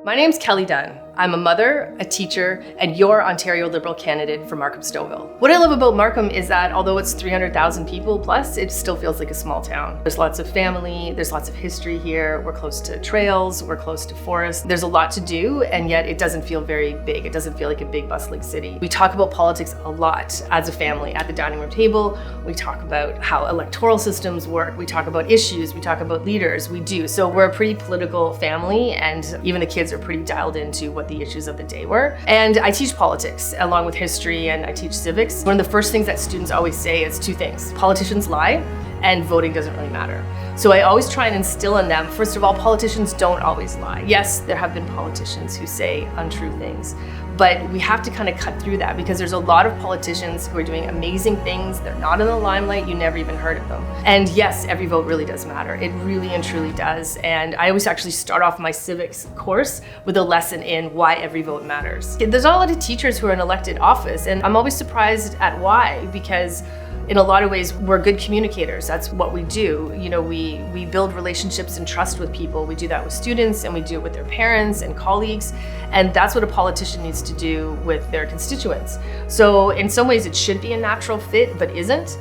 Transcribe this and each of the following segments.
My name's Kelly Dunn. I'm a mother, a teacher, and your Ontario Liberal candidate for Markham-Stouffville. What I love about Markham is that although it's 300,000 people plus, it still feels like a small town. There's lots of family, there's lots of history here, we're close to trails, we're close to forests. There's a lot to do, and yet it doesn't feel very big. It doesn't feel like a big bustling city. We talk about politics a lot as a family at the dining room table. We talk about how electoral systems work. We talk about issues, we talk about leaders, we do. So we're a pretty political family, and even the kids are pretty dialed into what the issues of the day were. And I teach politics along with history, and I teach civics. One of the first things that students always say is two things: politicians lie, and voting doesn't really matter. So I always try and instill in them, first of all, politicians don't always lie. Yes, there have been politicians who say untrue things, but we have to kind of cut through that because there's a lot of politicians who are doing amazing things. They're not in the limelight, you never even heard of them. And yes, every vote really does matter. It really and truly does. And I always actually start off my civics course with a lesson in why every vote matters. There's not a lot of teachers who are in elected office, and I'm always surprised at why, because in a lot of ways, we're good communicators. That's what we do. You know, we build relationships and trust with people. We do that with students, and we do it with their parents and colleagues. And that's what a politician needs to do with their constituents. So in some ways, it should be a natural fit, but isn't.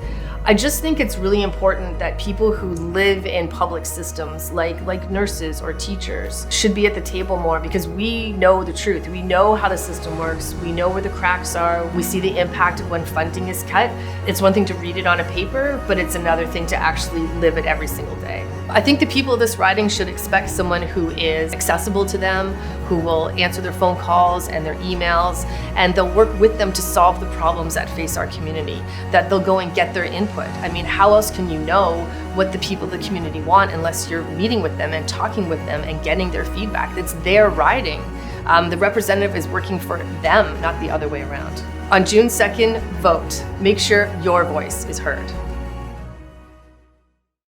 I just think it's really important that people who live in public systems, like nurses or teachers, should be at the table more, because we know the truth. We know how the system works. We know where the cracks are. We see the impact when funding is cut. It's one thing to read it on a paper, but it's another thing to actually live it every single day. I think the people of this riding should expect someone who is accessible to them, who will answer their phone calls and their emails, and they'll work with them to solve the problems that face our community, that they'll go and get their input. I mean, how else can you know what the people of the community want unless you're meeting with them and talking with them and getting their feedback? It's their riding. The representative is working for them, not the other way around. On June 2nd, vote. Make sure your voice is heard.